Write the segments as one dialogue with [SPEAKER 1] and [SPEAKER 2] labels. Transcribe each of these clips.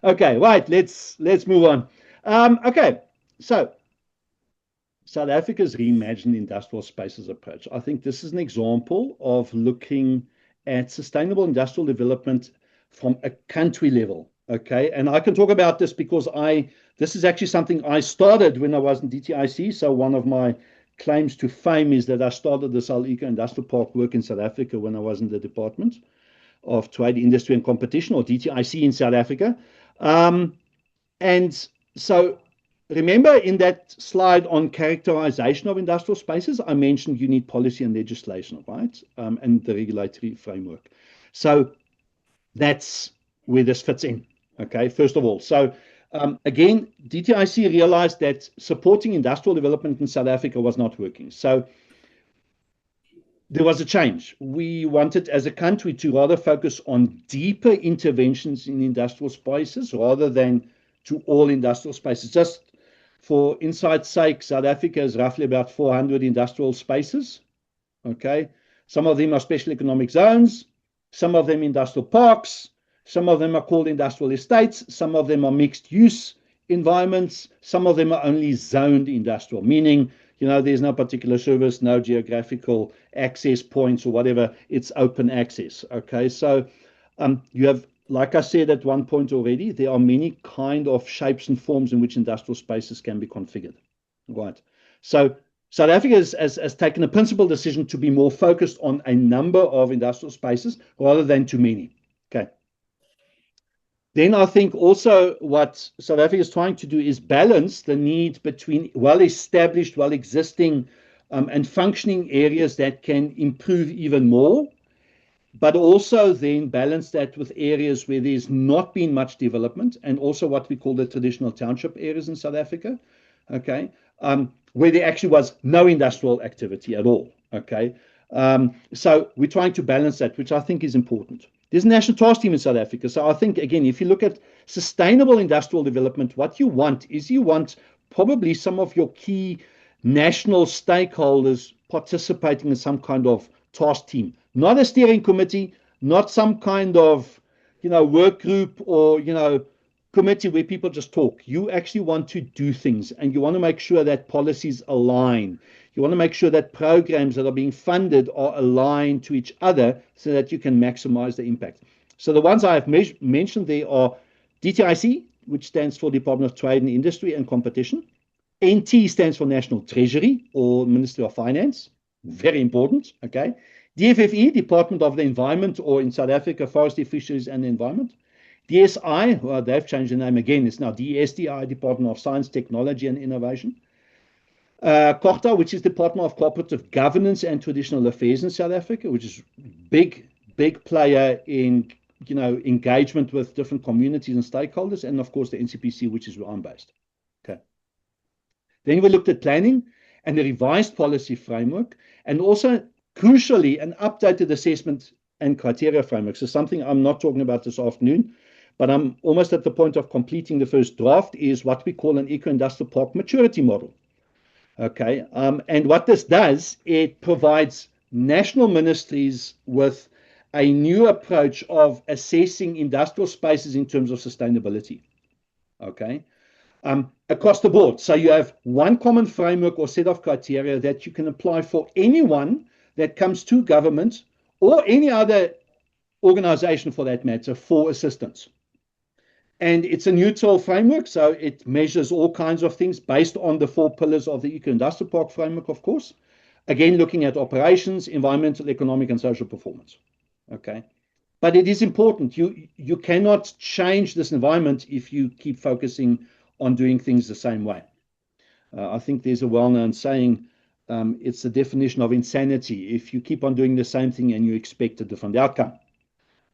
[SPEAKER 1] Okay, right. Let's move on. Okay, so South Africa's reimagined industrial spaces approach. I think this is an example of looking at sustainable industrial development from a country level. Okay, and I can talk about this because this is actually something I started when I was in DTIC. So one of my claims to fame is that I started this whole eco-industrial park work in South Africa when I was in the Department of Trade, Industry and Competition, or DTIC in South Africa. Um, and so remember in that slide on characterization of industrial spaces, I mentioned you need policy and legislation, right? And the regulatory framework. So that's where this fits in, okay, first of all. So again, DTIC realized that supporting industrial development in South Africa was not working. So there was a change. We wanted as a country to rather focus on deeper interventions in industrial spaces rather than to all industrial spaces. Just for insight's sake, South Africa is roughly about 400 industrial spaces. Okay. Some of them are special economic zones, some of them industrial parks, some of them are called industrial estates, some of them are mixed use environments, some of them are only zoned industrial, meaning there's no particular service, no geographical access points or whatever. It's open access. Okay, so you have, like I said at one point already, there are many kind of shapes and forms in which industrial spaces can be configured. Right. So South Africa has taken a principal decision to be more focused on a number of industrial spaces rather than too many. Okay. Then I think also what South Africa is trying to do is balance the need between well-established, well-existing, and functioning areas that can improve even more, but also then balance that with areas where there's not been much development, and also what we call the traditional township areas in South Africa, okay, where there actually was no industrial activity at all, okay. So we're trying to balance that, which I think is important. There's a national task team in South Africa. So I think, again, if you look at sustainable industrial development, what you want probably some of your key national stakeholders participating in some kind of task team, not a steering committee, not some kind of, work group or, committee where people just talk. You actually want to do things, and you want to make sure that policies align. You want to make sure that programs that are being funded are aligned to each other so that you can maximize the impact. So the ones I have mentioned there are DTIC, which stands for Department of Trade and Industry and Competition. NT stands for National Treasury or Ministry of Finance. Very important, okay? DFFE, Department of the Environment, or in South Africa, Forestry, Fisheries and the Environment. DSI, well, they've changed the name again. It's now DSTI, Department of Science, Technology and Innovation. COGTA, which is Department of Cooperative Governance and Traditional Affairs in South Africa, which is big player in engagement with different communities and stakeholders, and of course the NCPC, which is where I'm based. Okay. Then we looked at planning and the revised policy framework, and also crucially an updated assessment and criteria framework. So something I'm not talking about this afternoon, but I'm almost at the point of completing the first draft, is what we call an eco-industrial park maturity model. Okay, and what this does, it provides national ministries with a new approach of assessing industrial spaces in terms of sustainability. Okay, across the board. So you have one common framework or set of criteria that you can apply for anyone that comes to government or any other organization for that matter for assistance. And it's a neutral framework, so it measures all kinds of things based on the 4 pillars of the eco-industrial park framework, of course. Again, looking at operations, environmental, economic, and social performance. Okay, but it is important. You cannot change this environment if you keep focusing on doing things the same way. I think there's a well-known saying, it's the definition of insanity if you keep on doing the same thing and you expect a different outcome.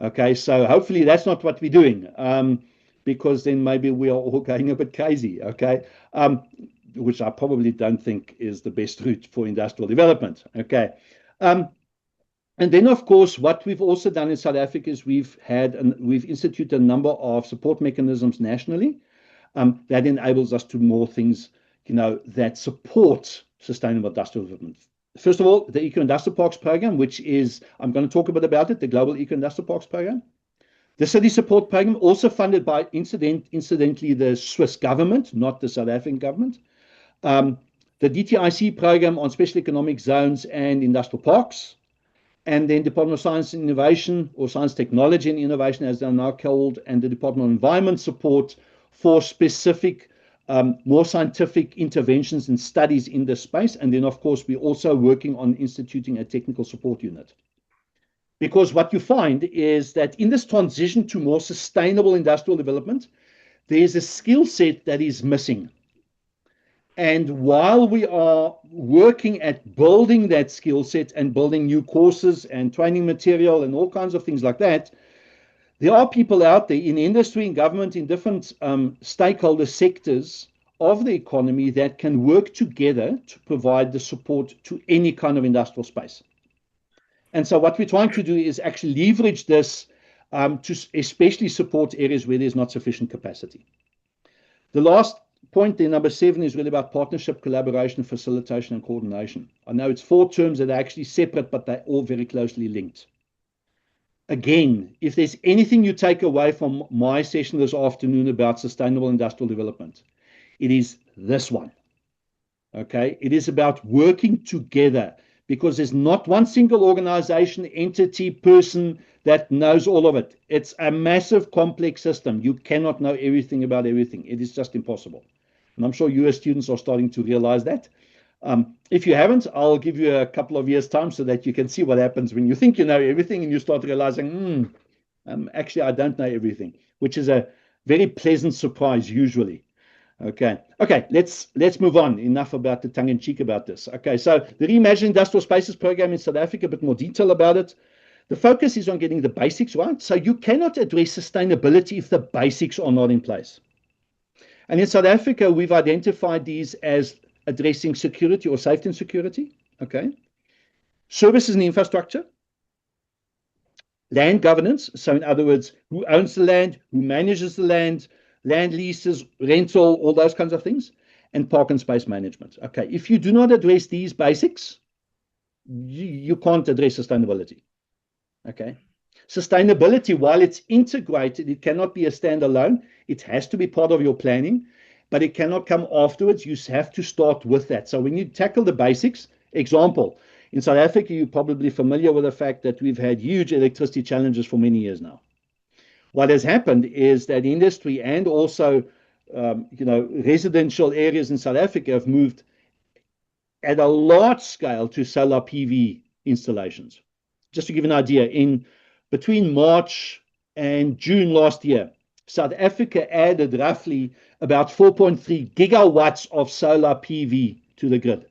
[SPEAKER 1] Okay, so hopefully that's not what we're doing. Because then maybe we are all going a bit crazy, okay? Which I probably don't think is the best route for industrial development, okay? And then, of course, what we've also done in South Africa is we've instituted a number of support mechanisms nationally that enables us to more things, that support sustainable industrial development. First of all, the Eco-Industrial Parks Program, which is, I'm going to talk a bit about it, the Global Eco-Industrial Parks Program. The city support program, also funded by, incidentally, the Swiss government, not the South African government. The DTIC program on special economic zones and industrial parks, and then Department of Science and Innovation, or Science, Technology and Innovation, as they're now called, and the Department of Environment support for specific, more scientific interventions and studies in this space. And then, of course, we're also working on instituting a technical support unit. Because what you find is that in this transition to more sustainable industrial development, there's a skill set that is missing. And while we are working at building that skill set and building new courses and training material and all kinds of things like that, there are people out there in industry, in government, in different stakeholder sectors of the economy that can work together to provide the support to any kind of industrial space. And so what we're trying to do is actually leverage this to especially support areas where there's not sufficient capacity. The last point there, number 7, is really about partnership, collaboration, facilitation, and coordination. I know it's 4 terms that are actually separate, but they're all very closely linked. Again, if there's anything you take away from my session this afternoon about sustainable industrial development, it is this one. Okay? It is about working together, because there's not one single organization, entity, person that knows all of it. It's a massive, complex system. You cannot know everything about everything. It is just impossible. And I'm sure you as students are starting to realize that. If you haven't, I'll give you a couple of years' time so that you can see what happens when you think you know everything and you start realizing, actually, I don't know everything, which is a very pleasant surprise usually. Okay, let's move on. Enough about the tongue-in-cheek about this. Okay, so the Reimagine Industrial Spaces program in South Africa, a bit more detail about it. The focus is on getting the basics right. So you cannot address sustainability if the basics are not in place. And in South Africa, we've identified these as addressing security or safety and security. Okay, services and infrastructure, land governance. So in other words, who owns the land, who manages the land, land leases, rental, all those kinds of things, and park and space management. Okay, if you do not address these basics, you can't address sustainability. Okay, sustainability, while it's integrated, it cannot be a standalone. It has to be part of your planning, but it cannot come afterwards. You have to start with that. So when you tackle the basics, example, in South Africa, you're probably familiar with the fact that we've had huge electricity challenges for many years now. What has happened is that industry and also, residential areas in South Africa have moved at a large scale to solar PV installations. Just to give an idea, in between March and June last year, South Africa added roughly about 4.3 gigawatts of solar PV to the grid.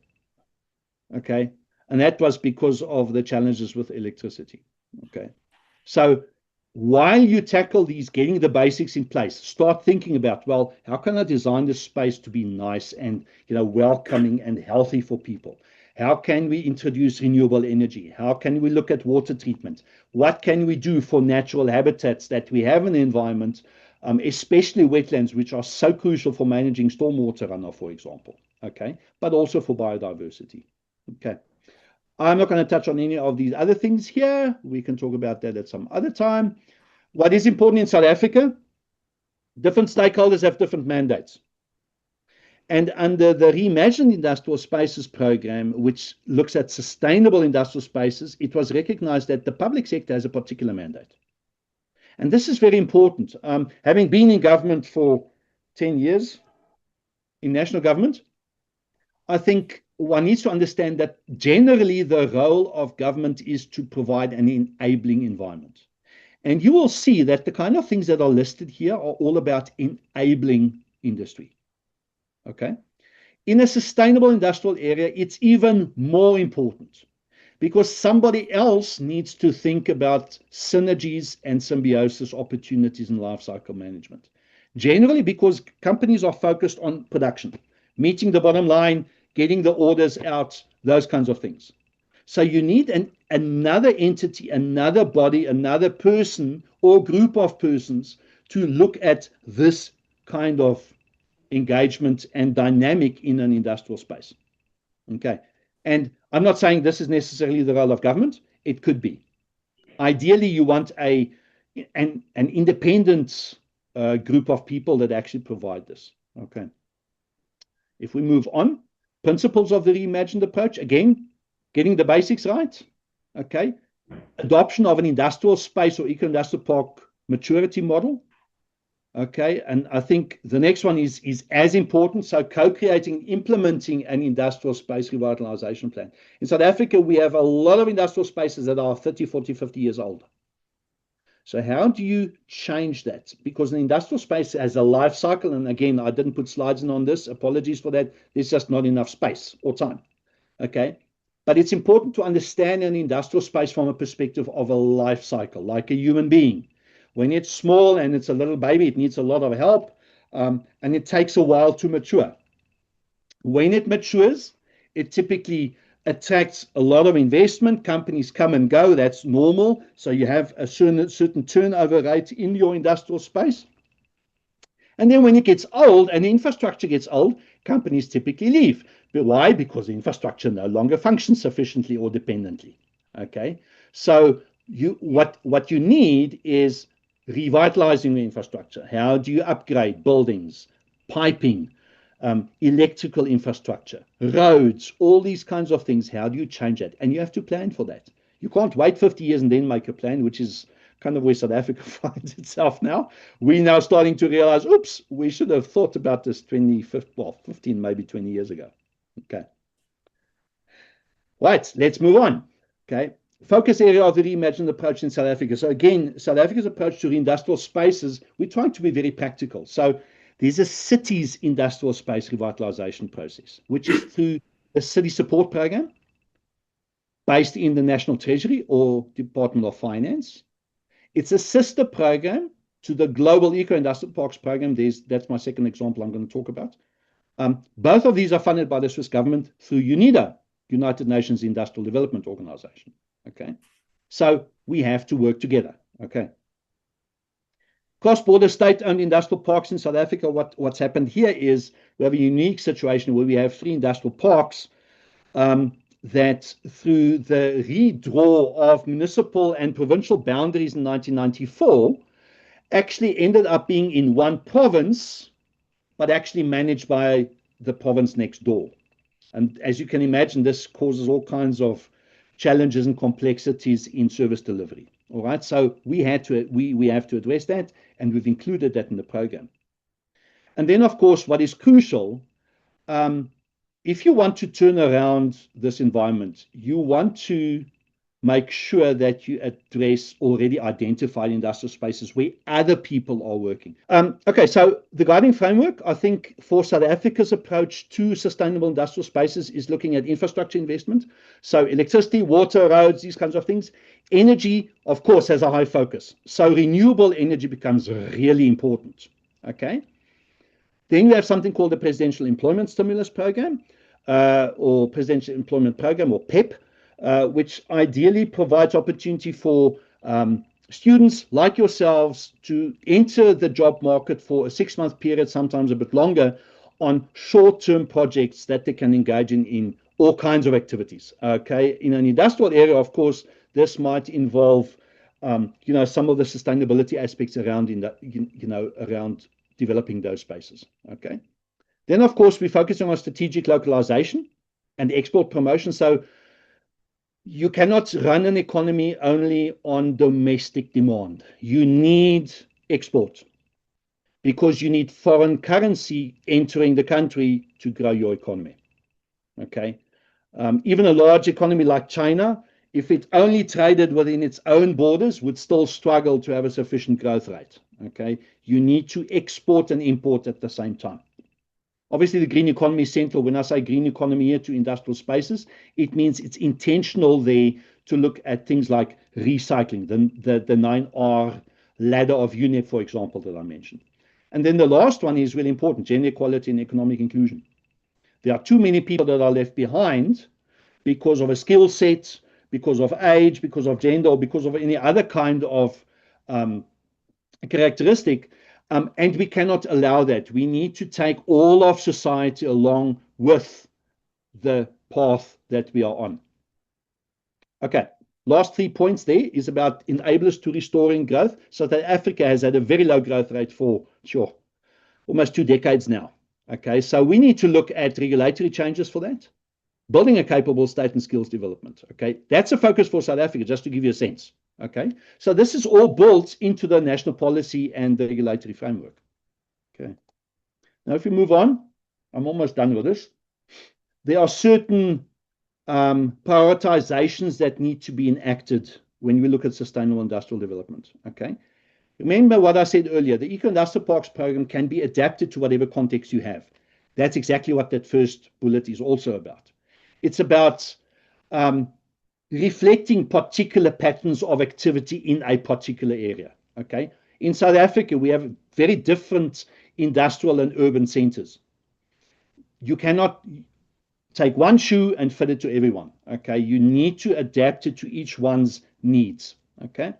[SPEAKER 1] Okay, and that was because of the challenges with electricity. Okay, so while you tackle these, getting the basics in place, start thinking about, well, how can I design this space to be nice and welcoming and healthy for people? How can we introduce renewable energy? How can we look at water treatment? What can we do for natural habitats that we have in the environment, especially wetlands, which are so crucial for managing stormwater runoff, for example, okay, but also for biodiversity. Okay. I'm not going to touch on any of these other things here. We can talk about that at some other time. What is important in South Africa? Different stakeholders have different mandates. And under the Reimagine Industrial Spaces program, which looks at sustainable industrial spaces, it was recognized that the public sector has a particular mandate. And this is very important. Having been in government for 10 years, in national government, I think one needs to understand that generally the role of government is to provide an enabling environment. And you will see that the kind of things that are listed here are all about enabling industry. Okay? In a sustainable industrial area, it's even more important because somebody else needs to think about synergies and symbiosis opportunities in life cycle management. Generally because companies are focused on production, meeting the bottom line, getting the orders out, those kinds of things. So you need another entity, another body, another person or group of persons to look at this kind of engagement and dynamic in an industrial space. Okay. And I'm not saying this is necessarily the role of government. It could be. Ideally, you want a an independent group of people that actually provide this. Okay. If we move on, principles of the reimagined approach, again, getting the basics right. Okay. Adoption of an industrial space or eco-industrial park maturity model. Okay, and I think the next one is as important. So co-creating, implementing an industrial space revitalization plan. In South Africa, we have a lot of industrial spaces that are 30, 40, 50 years old. So how do you change that? Because an industrial space has a life cycle. And again, I didn't put slides in on this. Apologies for that. There's just not enough space or time. Okay. But it's important to understand an industrial space from a perspective of a life cycle, like a human being. When it's small and it's a little baby, it needs a lot of help, and it takes a while to mature. When it matures, it typically attracts a lot of investment. Companies come and go. That's normal. So you have a certain turnover rate in your industrial space. And then when it gets old and the infrastructure gets old, companies typically leave. But why? Because the infrastructure no longer functions sufficiently or dependently. Okay. So what you need is revitalizing the infrastructure. How do you upgrade buildings, piping, electrical infrastructure, roads, all these kinds of things? How do you change that? And you have to plan for that. You can't wait 50 years and then make a plan, which is kind of where South Africa finds itself now. We're now starting to realize, oops, we should have thought about this 15, maybe 20 years ago. Okay. Right, let's move on. Okay. Focus area of the reimagined approach in South Africa. So again, South Africa's approach to industrial spaces, we're trying to be very practical. So there's a city's industrial space revitalization process, which is through a city support program based in the National Treasury or Department of Finance. It's a sister program to the Global Eco-Industrial Parks program. That's my second example I'm going to talk about. Both of these are funded by the Swiss government through UNIDO, United Nations Industrial Development Organization. Okay, so we have to work together. Okay. Cross-border state-owned industrial parks in South Africa. What's happened here is we have a unique situation where we have 3 industrial parks that through the redraw of municipal and provincial boundaries in 1994 actually ended up being in one province, but actually managed by the province next door. And as you can imagine, this causes all kinds of challenges and complexities in service delivery. All right, so we have to address that, and we've included that in the program. And then, of course, what is crucial, if you want to turn around this environment, you want to make sure that you address already identified industrial spaces where other people are working. Okay, so the guiding framework, I think, for South Africa's approach to sustainable industrial spaces is looking at infrastructure investment. So electricity, water, roads, these kinds of things. Energy, of course, has a high focus. So renewable energy becomes really important. Okay. Then you have something called the Presidential Employment Stimulus Program, or Presidential Employment Program, or PEP, which ideally provides opportunity for students like yourselves to enter the job market for a 6-month period, sometimes a bit longer, on short-term projects that they can engage in all kinds of activities. Okay, in an industrial area, of course, this might involve, some of the sustainability aspects around around developing those spaces. Okay. Then, of course, we're focusing on strategic localization and export promotion. So you cannot run an economy only on domestic demand. You need export because you need foreign currency entering the country to grow your economy. Okay. Even a large economy like China, if it only traded within its own borders, would still struggle to have a sufficient growth rate. Okay. You need to export and import at the same time. Obviously, the green economy is central. When I say green economy here to industrial spaces, it means it's intentional there to look at things like recycling, the 9R ladder of UNEP, for example, that I mentioned. And then the last one is really important, gender equality and economic inclusion. There are too many people that are left behind because of a skill set, because of age, because of gender, or because of any other kind of characteristic. And we cannot allow that. We need to take all of society along with the path that we are on. Okay. last 3 points there is about enablers to restoring growth. South Africa has had a very low growth rate for, sure, almost 2 decades now. Okay, so we need to look at regulatory changes for that, building a capable state and skills development. Okay, that's a focus for South Africa, just to give you a sense. Okay, so this is all built into the national policy and the regulatory framework. Okay, now if we move on, I'm almost done with this. There are certain prioritizations that need to be enacted when we look at sustainable industrial development. Okay, remember what I said earlier, the Eco-Industrial Parks program can be adapted to whatever context you have. That's exactly what that first bullet is also about. It's about reflecting particular patterns of activity in a particular area. Okay, in South Africa, we have very different industrial and urban centers. You cannot take one shoe and fit it to everyone. Okay, you need to adapt it to each one's needs. Okay,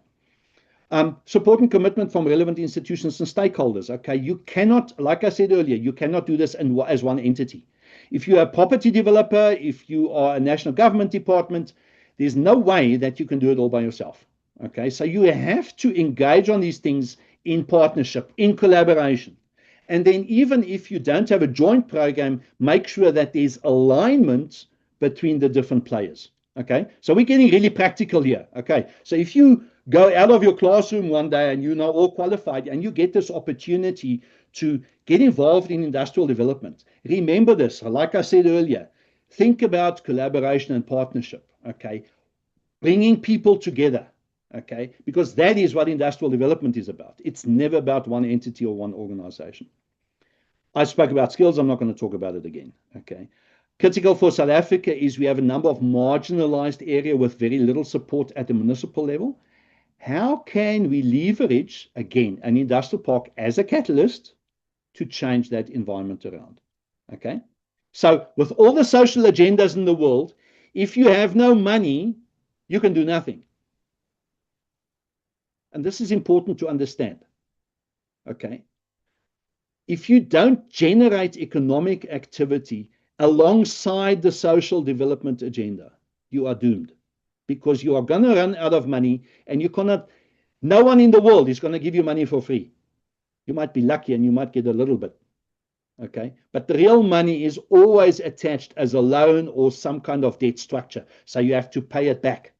[SPEAKER 1] support and commitment from relevant institutions and stakeholders. Okay, you cannot, like I said earlier, you cannot do this as one entity. If you're a property developer, if you are a national government department, there's no way that you can do it all by yourself. Okay, so you have to engage on these things in partnership, in collaboration. And then even if you don't have a joint program, make sure that there's alignment between the different players. Okay, so we're getting really practical here. Okay, so if you go out of your classroom one day and you're now all qualified and you get this opportunity to get involved in industrial development, remember this, like I said earlier, think about collaboration and partnership. Okay, bringing people together. Okay, because that is what industrial development is about. It's never about one entity or one organization. I spoke about skills. I'm not going to talk about it again. Okay, critical for South Africa is we have a number of marginalized areas with very little support at the municipal level. How can we leverage, again, an industrial park as a catalyst to change that environment around? Okay, so with all the social agendas in the world, if you have no money, you can do nothing. And this is important to understand. Okay, if you don't generate economic activity alongside the social development agenda, you are doomed, because you are going to run out of money, and you cannot, no one in the world is going to give you money for free. You might be lucky and you might get a little bit. Okay, but the real money is always attached as a loan or some kind of debt structure. So you have to pay it back.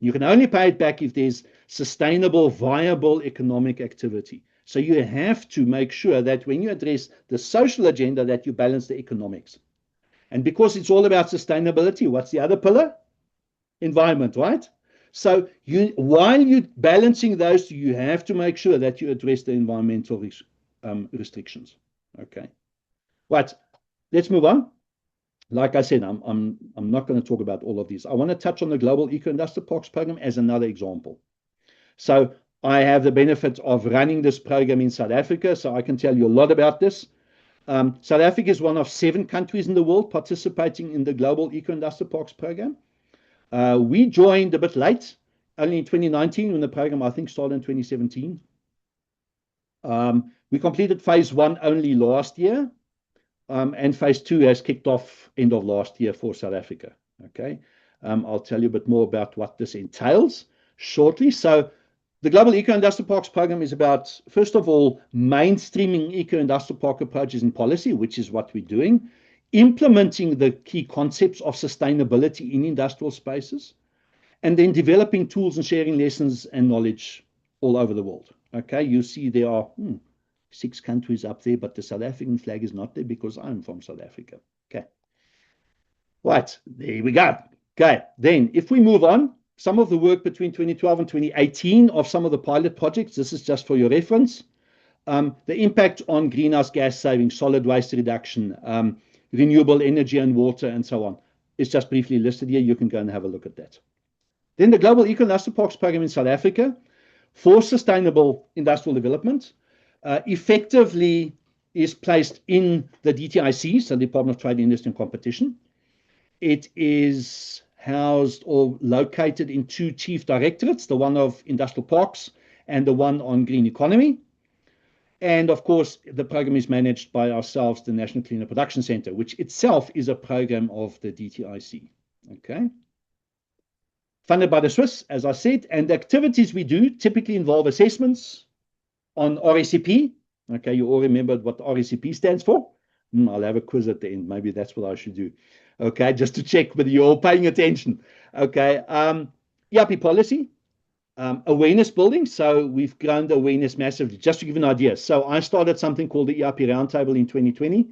[SPEAKER 1] You can only pay it back if there's sustainable, viable economic activity. So you have to make sure that when you address the social agenda, that you balance the economics. And because it's all about sustainability, what's the other pillar? Environment, right? So while you're balancing those, you have to make sure that you address the environmental restrictions. Okay, right. Let's move on. Like I said, I'm not going to talk about all of these. I want to touch on the Global Eco-Industrial Parks program as another example. So I have the benefit of running this program in South Africa, so I can tell you a lot about this. South Africa is one of 7 countries in the world participating in the Global Eco-Industrial Parks program. We joined a bit late, only in 2019, when the program, I think, started in 2017. We completed phase 1 only last year. And phase 2 has kicked off end of last year for South Africa. Okay, I'll tell you a bit more about what this entails shortly. So the Global Eco-Industrial Parks program is about, first of all, mainstreaming eco-industrial park approaches in policy, which is what we're doing, implementing the key concepts of sustainability in industrial spaces, and then developing tools and sharing lessons and knowledge all over the world. Okay, you see there are 6 countries up there, but the South African flag is not there because I'm from South Africa. Okay. Right, there we go. Okay, then if we move on, some of the work between 2012 and 2018 of some of the pilot projects, this is just for your reference. The impact on greenhouse gas saving, solid waste reduction, renewable energy and water, and so on, is just briefly listed here. You can go and have a look at that. Then the Global Eco-Industrial Parks program in South Africa for sustainable industrial development effectively is placed in the DTIC, so the Department of Trade, Industry and Competition. It is housed or located in 2 chief directorates, the one of industrial parks and the one on green economy. And of course, the program is managed by ourselves, the National Cleaner Production Center, which itself is a program of the DTIC. Okay. funded by the Swiss, as I said, and the activities we do typically involve assessments on RSCP. Okay, you all remember what RSCP stands for? I'll have a quiz at the end. Maybe that's what I should do. Okay, just to check whether you're all paying attention. Okay, ERP policy, awareness building. So we've grown the awareness massively. Just to give you an idea. So I started something called the ERP Roundtable in 2020.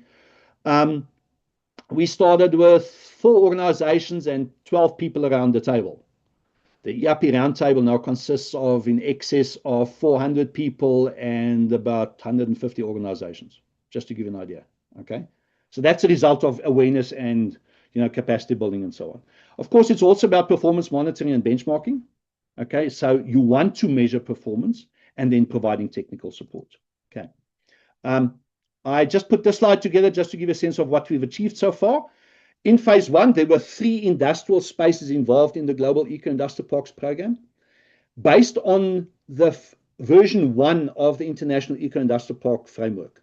[SPEAKER 1] We started with 4 organizations and 12 people around the table. The ERP Roundtable now consists of in excess of 400 people and about 150 organizations, just to give you an idea. Okay, so that's a result of awareness and capacity building and so on. Of course, it's also about performance monitoring and benchmarking. Okay, so you want to measure performance and then providing technical support. Okay, I just put this slide together just to give a sense of what we've achieved so far. In phase 1, there were 3 industrial spaces involved in the Global Eco-Industrial Parks program. Based on the version 1 of the International Eco-Industrial Park framework,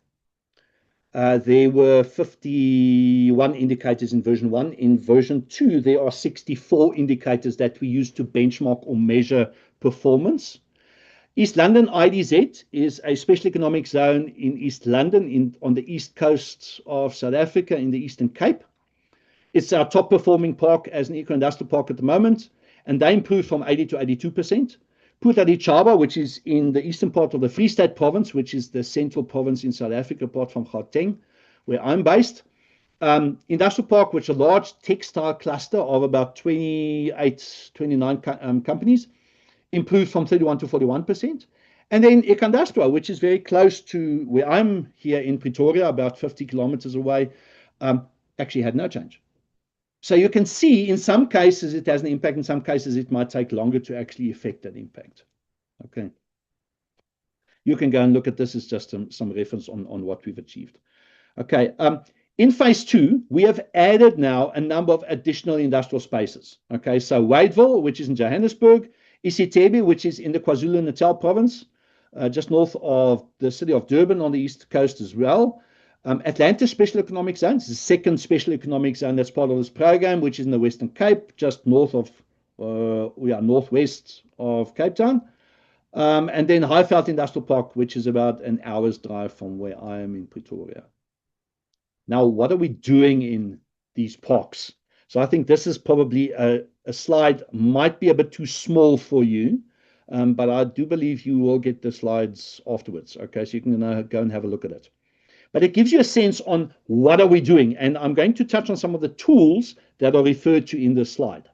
[SPEAKER 1] there were 51 indicators in version 1. In version 2, there are 64 indicators that we use to benchmark or measure performance. East London IDZ is a special economic zone in East London on the east coast of South Africa in the Eastern Cape. It's our top performing park as an eco-industrial park at the moment, and they improved from 80 to 82%. Putaditjaba, which is in the eastern part of the Free State province, which is the central province in South Africa, apart from Gauteng, where I'm based. Industrial park, which is a large textile cluster of about 29 companies, improved from 31 to 41%. And then Econdastro, which is very close to where I'm here in Pretoria, about 50 kilometers away, actually had no change. So you can see in some cases it has an impact, in some cases it might take longer to actually affect that impact. Okay. You can go and look at this as just some reference on what we've achieved. Okay. In phase 2, we have added now a number of additional industrial spaces. Okay. So Wadeville, which is in Johannesburg, Isitebe, which is in the KwaZulu-Natal province, just north of the city of Durban on the east coast as well. Atlanta Special Economic Zone is the second special economic zone that's part of this program, which is in the Western Cape, just north of, northwest of Cape Town. And then Highveld Industrial Park, which is about an hour's drive from where I am in Pretoria. Now, what are we doing in these parks? So I think this is probably a slide might be a bit too small for you, but I do believe you will get the slides afterwards. Okay, so you can go and have a look at it. But it gives you a sense on what are we doing. And I'm going to touch on some of the tools that are referred to in this slide.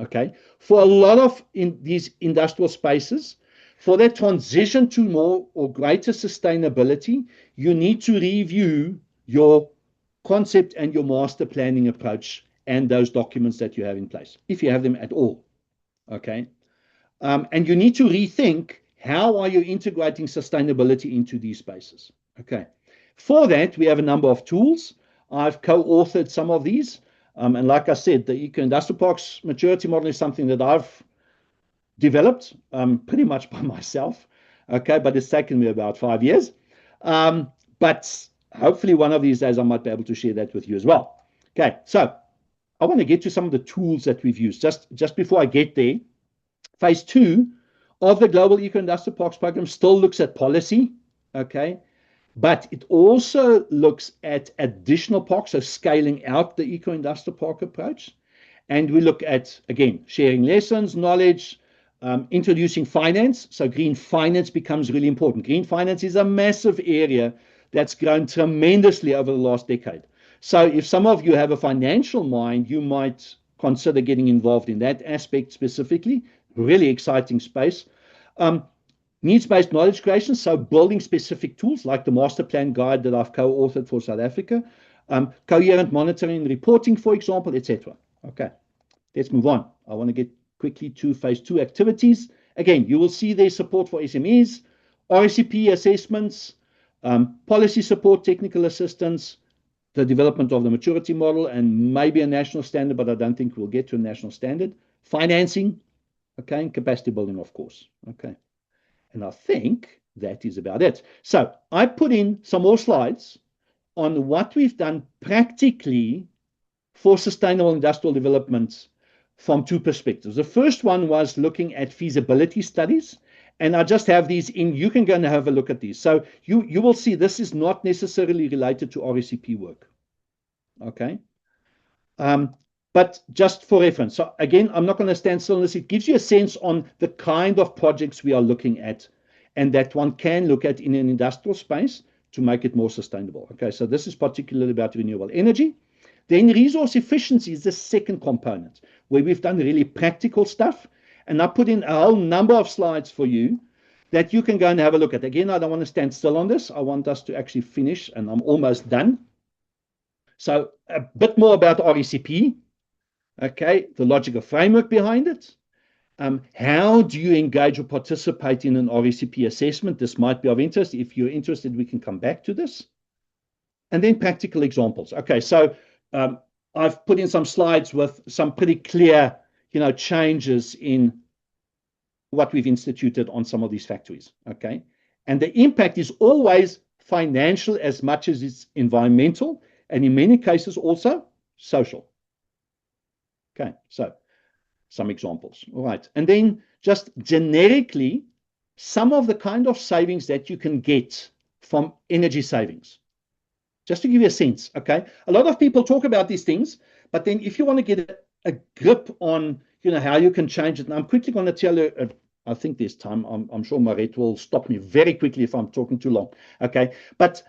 [SPEAKER 1] Okay. For a lot of these industrial spaces, for that transition to more or greater sustainability, you need to review your concept and your master planning approach and those documents that you have in place, if you have them at all. Okay. And you need to rethink how are you integrating sustainability into these spaces. Okay. For that, we have a number of tools. I've co-authored some of these. And like I said, the Eco-Industrial Parks maturity model is something that I've developed pretty much by myself. Okay, but it's taken me about 5 years. But hopefully one of these days I might be able to share that with you as well. Okay, so I want to get to some of the tools that we've used. Just before I get there, phase 2 of the Global Eco-Industrial Parks program still looks at policy. Okay. But it also looks at additional parks, so scaling out the eco-industrial park approach. And we look at, again, sharing lessons, knowledge, introducing finance. So green finance becomes really important. Green finance is a massive area that's grown tremendously over the last decade. So if some of you have a financial mind, you might consider getting involved in that aspect specifically. Really exciting space. Needs-based knowledge creation, so building specific tools like the master plan guide that I've co-authored for South Africa, coherent monitoring and reporting, for example, etc. Okay, let's move on. I want to get quickly to phase 2 activities. Again, you will see there's support for SMEs, RCP assessments, policy support, technical assistance, the development of the maturity model, and maybe a national standard, but I don't think we'll get to a national standard. Financing, okay, and capacity building, of course. Okay. And I think that is about it. So I put in some more slides on what we've done practically for sustainable industrial development from two perspectives. The first one was looking at feasibility studies. And I just have these in. You can go and have a look at these. So you will see this is not necessarily related to RECP work. Okay. But just for reference. So again, I'm not going to stand still on this. It gives you a sense on the kind of projects we are looking at and that one can look at in an industrial space to make it more sustainable. Okay, so this is particularly about renewable energy. Then resource efficiency is the second component where we've done really practical stuff. And I put in a whole number of slides for you that you can go and have a look at. Again, I don't want to stand still on this. I want us to actually finish, and I'm almost done. So a bit more about RECP, okay, the logical framework behind it. How do you engage or participate in an RECP assessment? This might be of interest. If you're interested, we can come back to this. And then practical examples. Okay, so I've put in some slides with some pretty clear, changes in what we've instituted on some of these factories. Okay, and the impact is always financial as much as it's environmental, and in many cases also social. Okay, so some examples. All right, and then just generically, some of the kind of savings that you can get from energy savings. Just to give you a sense, okay? A lot of people talk about these things, but then if you want to get a grip on, how you can change it, and I'm quickly going to tell you, I think this time, I'm sure Maret will stop me very quickly if I'm talking too long, okay? But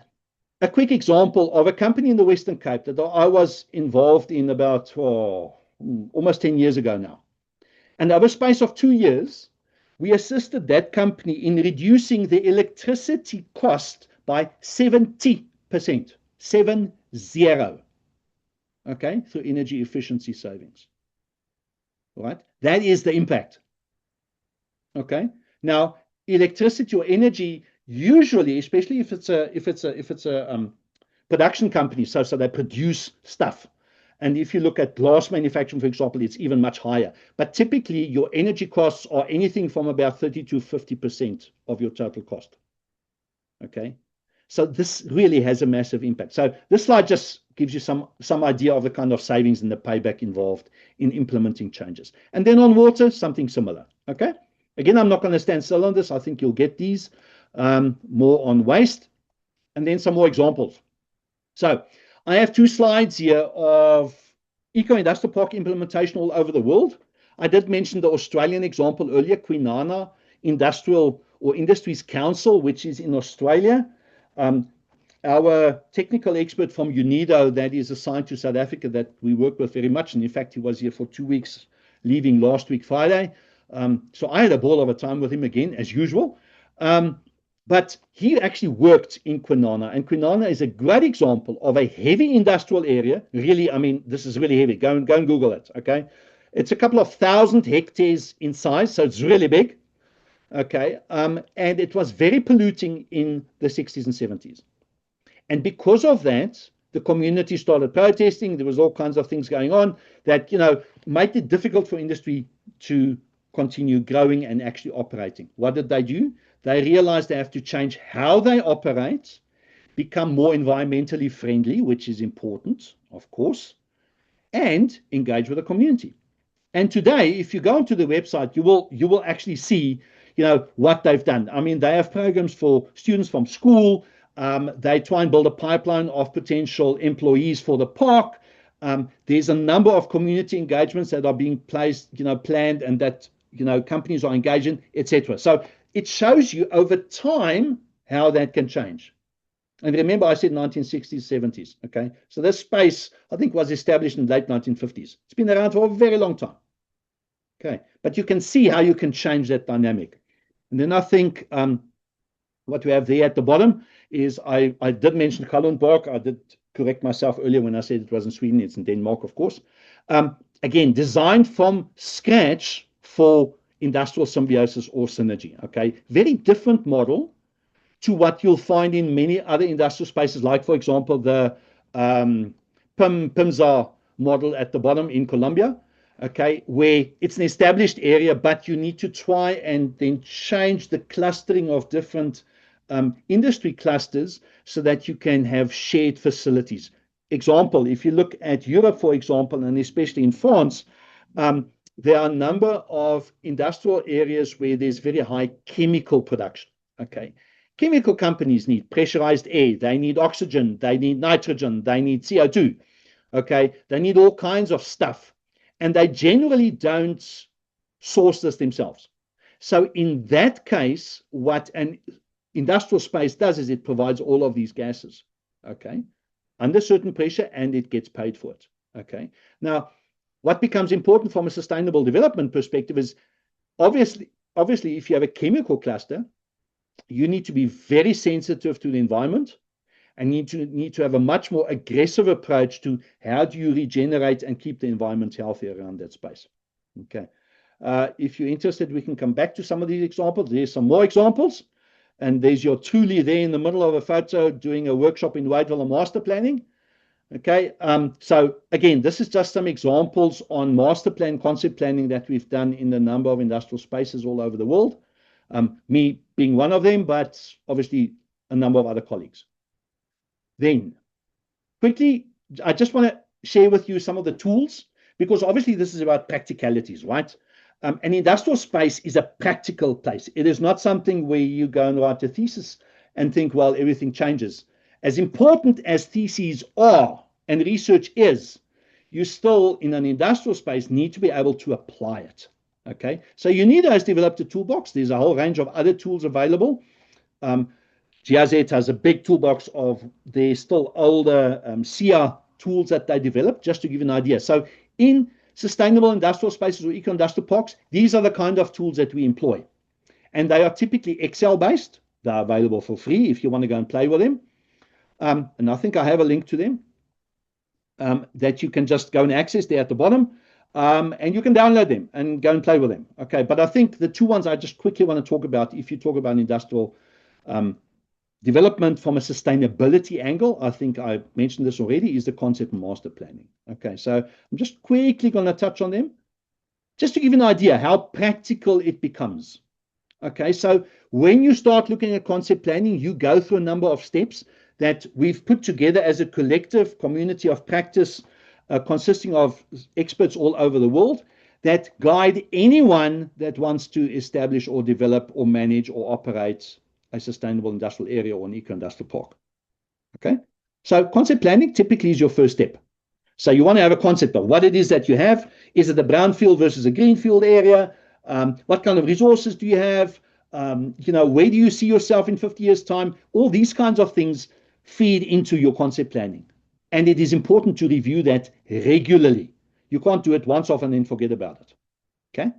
[SPEAKER 1] a quick example of a company in the Western Cape that I was involved in about almost 10 years ago now. And over a space of 2 years, we assisted that company in reducing the electricity cost by 70%. 70, okay, through energy efficiency savings. All right, that is the impact. Okay, now electricity or energy usually, especially if it's a production company, so they produce stuff. And if you look at glass manufacturing, for example, it's even much higher. But typically, your energy costs are anything from about 30 to 50% of your total cost. Okay. So this really has a massive impact. So this slide just gives you some idea of the kind of savings and the payback involved in implementing changes. And then on water, something similar. Okay. Again, I'm not going to stand still on this. I think you'll get these more on waste. And then some more examples. So I have 2 slides here of eco-industrial park implementation all over the world. I did mention the Australian example earlier, Kwinana Industrial or Industries Council, which is in Australia. Our technical expert from UNIDO that is assigned to South Africa that we work with very much, and in fact, he was here for 2 weeks, leaving last week Friday. So I had a ball of a time with him again, as usual. But he actually worked in Kwinana, and Kwinana is a great example of a heavy industrial area. Really, I mean, this is really heavy. Go and Google it, okay? It's a couple of 1,000 hectares in size, so it's really big, okay? And it was very polluting in the 60s and 70s. And because of that, the community started protesting. There was all kinds of things going on that, made it difficult for industry to continue growing and actually operating. What did they do? They realized they have to change how they operate, become more environmentally friendly, which is important, of course, and engage with the community. And today, if you go onto the website, you will actually see, what they've done. I mean, they have programs for students from school. They try and build a pipeline of potential employees for the park. There's a number of community engagements that are being planned and that, companies are engaged in, etc. So it shows you over time how that can change. And remember, I said 1960s, 70s, okay? So this space, I think, was established in the late 1950s. It's been around for a very long time, okay? But you can see how you can change that dynamic. And then I think what we have there at the bottom is I did mention Kalundborg. I did correct myself earlier when I said it was in Sweden. It's in Denmark, of course. Again, designed from scratch for industrial symbiosis or synergy, okay? Very different model to what you'll find in many other industrial spaces, like, for example, the PIMSA model at the bottom in Colombia, okay, where it's an established area, but you need to try and then change the clustering of different industry clusters so that you can have shared facilities. Example, if you look at Europe, for example, and especially in France, there are a number of industrial areas where there's very high chemical production. Okay. Chemical companies need pressurized air, they need oxygen, they need nitrogen, they need CO2. Okay. They need all kinds of stuff. And they generally don't source this themselves. So in that case, what an industrial space does is it provides all of these gases, okay, under certain pressure, and it gets paid for it, okay. Now, what becomes important from a sustainable development perspective is obviously, if you have a chemical cluster, you need to be very sensitive to the environment and need to have a much more aggressive approach to how do you regenerate and keep the environment healthy around that space, okay. If you're interested, we can come back to some of these examples. There's some more examples. And there's your Thule there in the middle of a photo doing a workshop in Wadeville on master planning. Okay, so again, this is just some examples on master plan, concept planning that we've done in a number of industrial spaces all over the world. Me being one of them, but obviously a number of other colleagues. Then, quickly, I just want to share with you some of the tools, because obviously this is about practicalities, right? An industrial space is a practical place. It is not something where you go and write a thesis and think, well, everything changes. As important as theses are and research is, you still, in an industrial space, need to be able to apply it. Okay, so UNIDO has developed a toolbox. There's a whole range of other tools available. GIZ has a big toolbox of their still older SIA tools that they developed, just to give you an idea. So in sustainable industrial spaces or eco-industrial parks, these are the kind of tools that we employ. And they are typically Excel-based. They're available for free if you want to go and play with them. And I think I have a link to them that you can just go and access there at the bottom. And you can download them and go and play with them. Okay, but I think the two ones I just quickly want to talk about, if you talk about industrial development from a sustainability angle, I think I mentioned this already, is the concept of master planning. Okay, so I'm just quickly going to touch on them, just to give you an idea how practical it becomes. Okay, so when you start looking at concept planning, you go through a number of steps that we've put together as a collective community of practice consisting of experts all over the world that guide anyone that wants to establish or develop or manage or operate a sustainable industrial area or an eco-industrial park. Okay, so concept planning typically is your first step. So you want to have a concept of what it is that you have. Is it a brownfield versus a greenfield area? What kind of resources do you have? Where do you see yourself in 50 years' time? All these kinds of things feed into your concept planning. And it is important to review that regularly. You can't do it once off and then forget about it. Okay?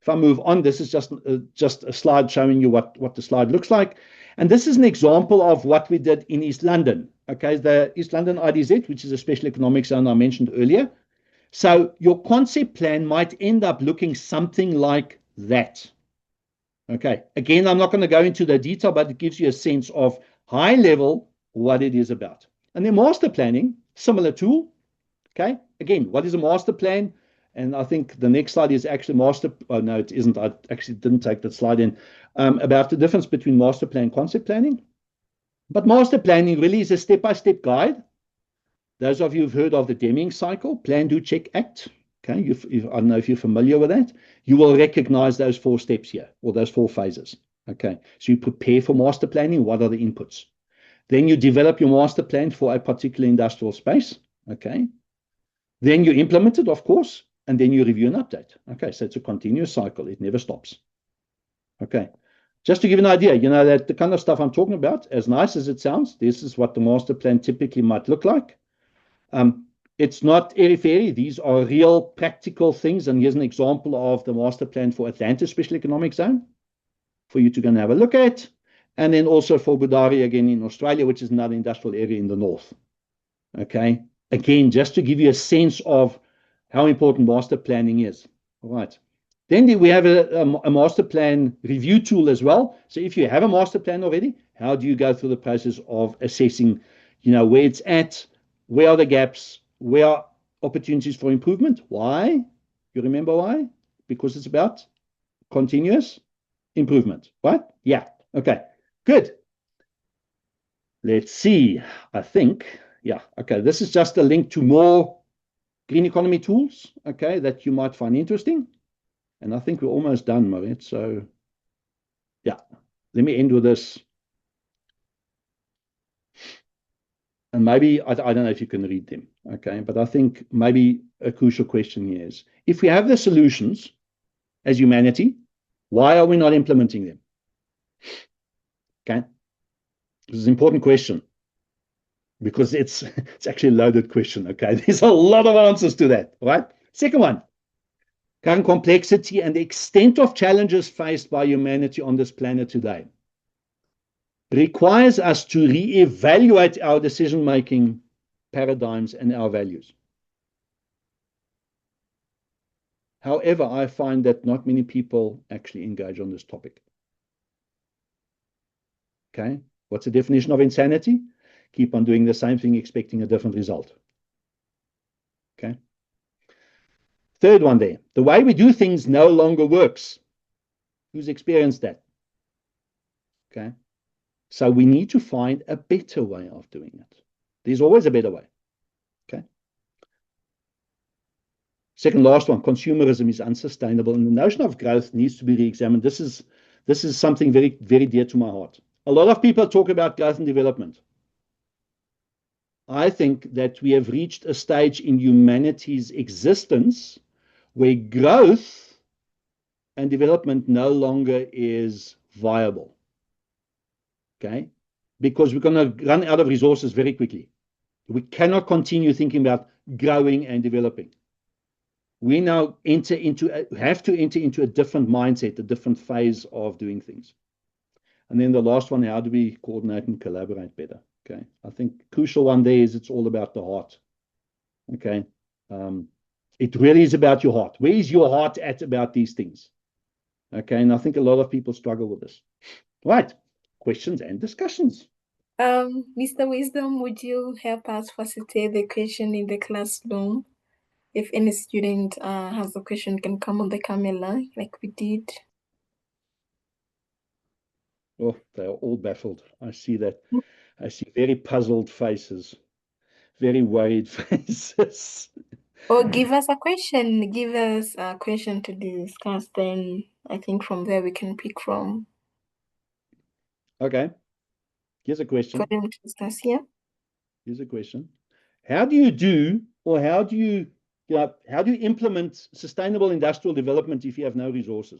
[SPEAKER 1] If I move on, this is just a slide showing you what the slide looks like. And this is an example of what we did in East London. Okay, the East London IDZ, which is a special economic zone I mentioned earlier. So your concept plan might end up looking something like that. Okay, again, I'm not going to go into the detail, but it gives you a sense of high level what it is about. And then master planning, similar tool. Okay, again, what is a master plan? And I think the next slide is actually no, it isn't. I actually didn't take that slide in, about the difference between master plan and concept planning. But master planning really is a step-by-step guide. Those of you who've heard of the Deming cycle, plan, do, check, act. Okay, I don't know if you're familiar with that. You will recognize those 4 steps here, or those 4 phases. Okay, so you prepare for master planning. What are the inputs? Then you develop your master plan for a particular industrial space. Okay, then you implement it, of course. And then you review and update. Okay, so it's a continuous cycle. It never stops. Okay, just to give you an idea, that the kind of stuff I'm talking about, as nice as it sounds, this is what the master plan typically might look like. It's not airy-fairy. These are real practical things. And here's an example of the master plan for Atlanta Special Economic Zone for you to go and have a look at. And then also for Budari again in Australia, which is another industrial area in the north. Okay, again, just to give you a sense of how important master planning is. All right. Then we have a master plan review tool as well. So if you have a master plan already, how do you go through the process of assessing, where it's at, where are the gaps, where are opportunities for improvement? Why? You remember why? Because it's about continuous improvement, right? Yeah. Okay. Good. Let's see. I think, yeah. Okay. This is just a link to more green economy tools, okay, that you might find interesting. And I think we're almost done, Marit. So, yeah, let me end with this. And maybe, I don't know if you can read them, okay, but I think maybe a crucial question here is, if we have the solutions as humanity, why are we not implementing them? Okay, this is an important question because it's actually a loaded question, okay? There's a lot of answers to that, right? Second one, current complexity and the extent of challenges faced by humanity on this planet today requires us to reevaluate our decision-making paradigms and our values. However, I find that not many people actually engage on this topic. Okay, what's the definition of insanity? Keep on doing the same thing, expecting a different result. Okay. Third one there, the way we do things no longer works. Who's experienced that? Okay. So we need to find a better way of doing it. There's always a better way. Okay. Second last one, consumerism is unsustainable, and the notion of growth needs to be re-examined. This is something very, very dear to my heart. A lot of people talk about growth and development. I think that we have reached a stage in humanity's existence where growth and development no longer is viable. Okay? Because we're going to run out of resources very quickly. We cannot continue thinking about growing and developing. We now have to enter into a different mindset, a different phase of doing things. And then the last one, how do we coordinate and collaborate better? Okay, I think crucial one there is it's all about the heart. Okay, it really is about your heart. Where is your heart at about these things? Okay, and I think a lot of people struggle with this. Right, questions and discussions.
[SPEAKER 2] Mr. Wisdom, would you help us facilitate the question in the classroom? If any student has a question, can come on the camera like we did.
[SPEAKER 1] Oh, they are all baffled. I see that. I see very puzzled faces, very worried faces.
[SPEAKER 2] Or give us a question. Give us a question to discuss. Then I think from there we can pick from.
[SPEAKER 1] Okay. Here's a question.
[SPEAKER 2] For them to discuss here.
[SPEAKER 1] Here's a question. How do you do, or how do you implement sustainable industrial development if you have no resources?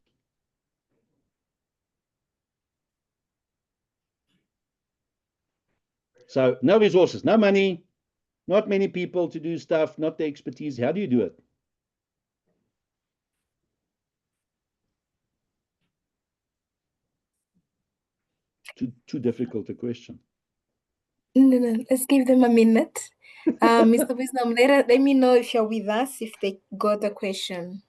[SPEAKER 1] So no resources, no money, not many people to do stuff, not the expertise. How do you do it? Too difficult a question.
[SPEAKER 2] No. Let's give them a minute. Mr. Wisdom, let me know if you're with us, if they got the question.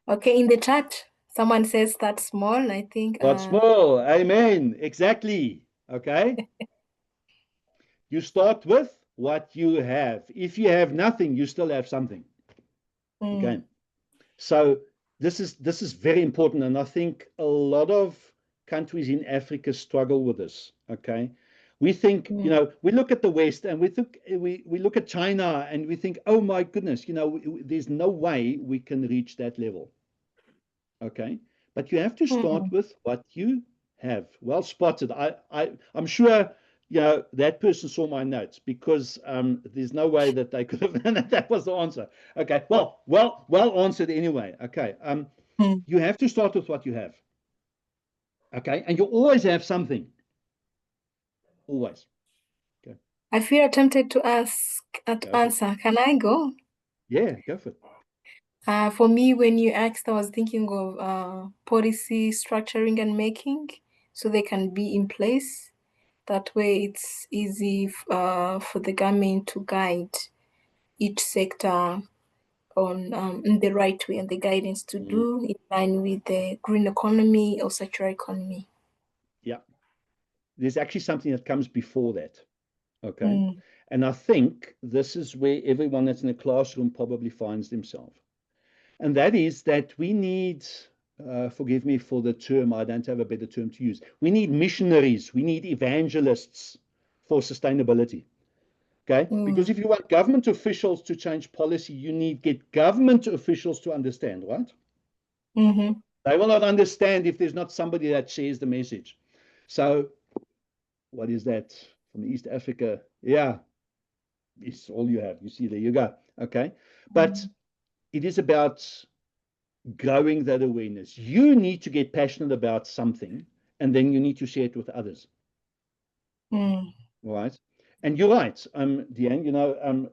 [SPEAKER 2] Okay, in the chat, someone says start small. I think.
[SPEAKER 1] Start small. Amen. Exactly. Okay. You start with what you have. If you have nothing, you still have something. Okay. So this is very important, and I think a lot of countries in Africa struggle with this. Okay. We think, we look at the West and we look at China and we think, oh my goodness, there's no way we can reach that level. Okay. But you have to start with what you have. Well spotted. I'm sure that person saw my notes, because there's no way that they could have done it. That was the answer. Okay. Well answered anyway. Okay. You have to start with what you have. Okay. And you always have something. Always. Okay.
[SPEAKER 2] I feel tempted to answer. Can I go?
[SPEAKER 1] Yeah, go for it.
[SPEAKER 2] For me, when you asked, I was thinking of policy structuring and making, so they can be in place. That way, it's easy for the government to guide each sector on in the right way and the guidance to do in line with the green economy or circular economy.
[SPEAKER 1] Yeah. There's actually something that comes before that. Okay. And I think this is where everyone that's in a classroom probably finds themselves. And that is that we need, forgive me for the term, I don't have a better term to use. We need missionaries, we need evangelists for sustainability. Okay, because if you want government officials to change policy, you need to get government officials to understand, right? They will not understand if there's not somebody that shares the message. So what is that from East Africa? Yeah, it's all you have. You see, there you go. Okay, but it is about growing that awareness. You need to get passionate about something, and then you need to share it with others. Right? And you're right, Deanne, you know,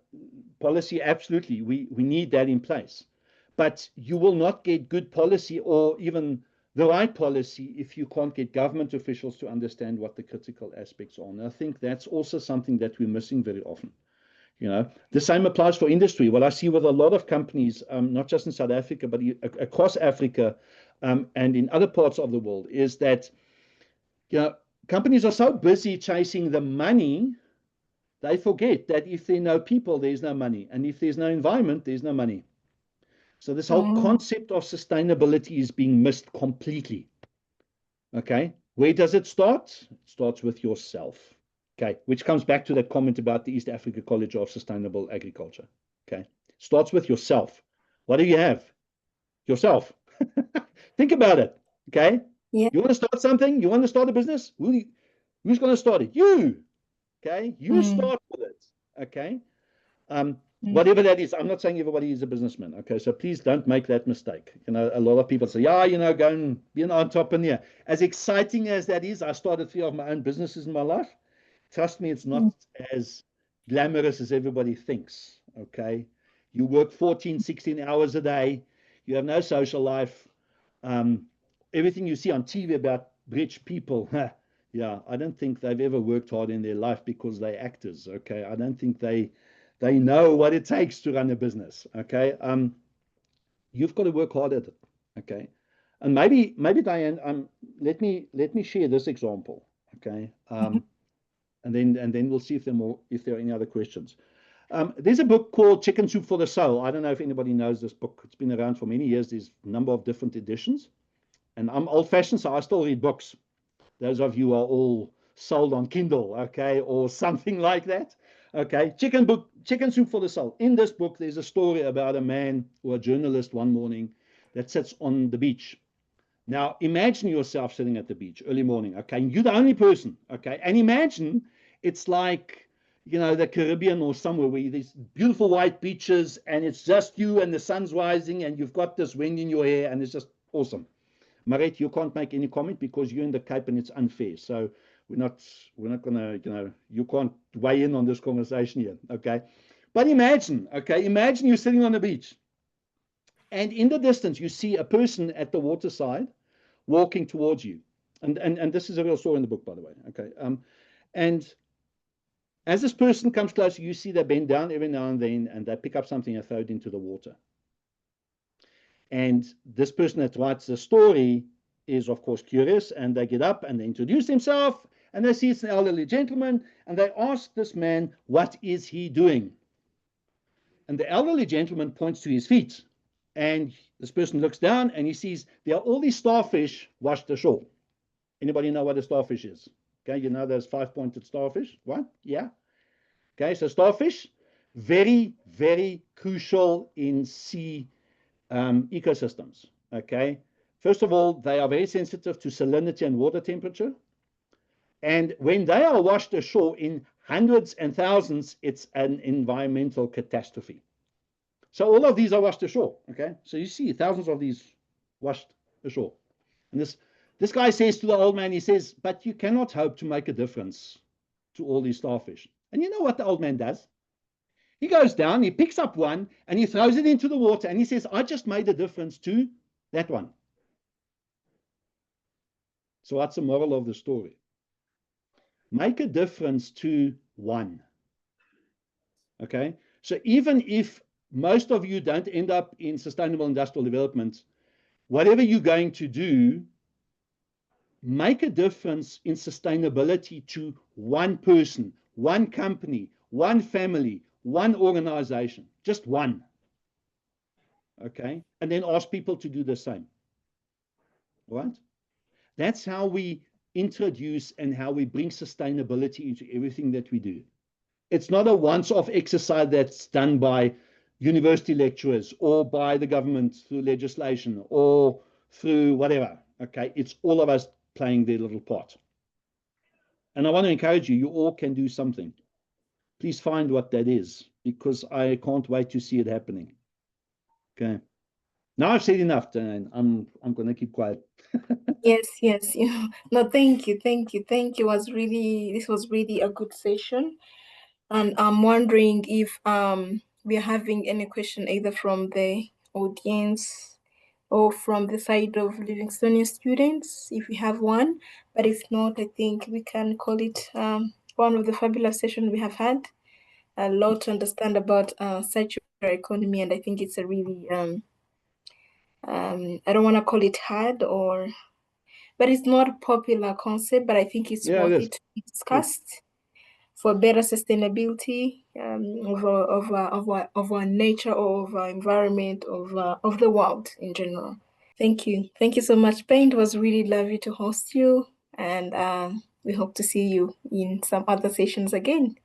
[SPEAKER 1] policy, absolutely, we need that in place. But you will not get good policy or even the right policy if you can't get government officials to understand what the critical aspects are. And I think that's also something that we're missing very often. You know, the same applies for industry. What I see with a lot of companies, not just in South Africa, but across Africa and in other parts of the world, is that, you know, companies are so busy chasing the money, they forget that if there are no people, there's no money. And if there's no environment, there's no money. So this whole concept of sustainability is being missed completely. Okay, where does it start? It starts with yourself. Okay, which comes back to that comment about the East Africa College of Sustainable Agriculture. Okay, starts with yourself. What do you have? Yourself. Think about it. Okay,
[SPEAKER 2] Yeah.
[SPEAKER 1] you want to start something? You want to start a business? Who's going to start it? You. Okay, you start with it. Okay, whatever that is. I'm not saying everybody is a businessman. Okay, so please don't make that mistake. You know, a lot of people say, yeah, you know, go and be an entrepreneur. As exciting as that is, I started 3 of my own businesses in my life. Trust me, it's not as glamorous as everybody thinks. Okay, you work 14, 16 hours a day. You have no social life. Everything you see on TV about rich people, yeah, I don't think they've ever worked hard in their life because they're actors. Okay, I don't think they know what it takes to run a business. Okay, you've got to work hard at it. Okay, and maybe Diane, let me share this example. Okay, and then we'll see if there are any other questions. There's a book called Chicken Soup for the Soul. I don't know if anybody knows this book. It's been around for many years. There's a number of different editions. And I'm old-fashioned, so I still read books. Those of you are all sold on Kindle, okay, or something like that. Okay, Chicken Soup for the Soul. In this book, there's a story about a man or a journalist one morning that sits on the beach. Now, imagine yourself sitting at the beach early morning, okay, and you're the only person, okay, and imagine it's like, you know, the Caribbean or somewhere where there's beautiful white beaches and it's just you and the sun's rising and you've got this wind in your hair and it's just awesome. Marit, you can't make any comment because you're in the Cape and it's unfair. So we're not gonna, you know, you can't weigh in on this conversation here, okay? But imagine, okay, imagine you're sitting on the beach, and in the distance you see a person at the waterside walking towards you, and this is a real story in the book, by the way, okay? And as this person comes closer, you see they bend down every now and then, and they pick up something and throw it into the water. And this person that writes the story is, of course, curious, and they get up and they introduce themselves, and they see it's an elderly gentleman, and they ask this man, what is he doing? And the elderly gentleman points to his feet, and this person looks down, and he sees there are all these starfish washed ashore. Anybody know what a starfish is? Okay, you know those 5-pointed starfish, right? Yeah. Okay, so starfish, very, very crucial in sea ecosystems. Okay, first of all, they are very sensitive to salinity and water temperature, and when they are washed ashore in hundreds and thousands, it's an environmental catastrophe. So all of these are washed ashore. Okay, so you see thousands of these washed ashore, and this guy says to the old man, he says, but you cannot hope to make a difference to all these starfish. And you know what the old man does? He goes down, he picks up one, and he throws it into the water, and he says, I just made a difference to that one. So what's the moral of the story? Make a difference to one. Okay? So even if most of you don't end up in sustainable industrial development, whatever you're going to do, make a difference in sustainability to one person, one company, one family, one organization, just one. Okay? And then ask people to do the same. Right? That's how we introduce and how we bring sustainability into everything that we do. It's not a once-off exercise that's done by university lecturers or by the government through legislation or through whatever. Okay, it's all of us playing their little part. And I want to encourage you, you all can do something. Please find what that is, because I can't wait to see it happening. Okay. Now I've said enough, Dan. I'm going to keep quiet.
[SPEAKER 2] Yes, yes. No, thank you, thank you, thank you. This was really a good session. And I'm wondering if we're having any question either from the audience or from the side of Livingstonian students, if we have one. But if not, I think we can call it one of the fabulous sessions we have had. A lot to understand about circular economy, and I think it's a really I don't want to call it hard, but it's not a popular concept, but I think it's
[SPEAKER 1] Yeah, it
[SPEAKER 2] worth
[SPEAKER 1] is.
[SPEAKER 2] it to be discussed for better sustainability of our nature, or of our environment, of the world in general. Thank you so much, Ben. It was really lovely to host you, and we hope to see you in some other sessions again.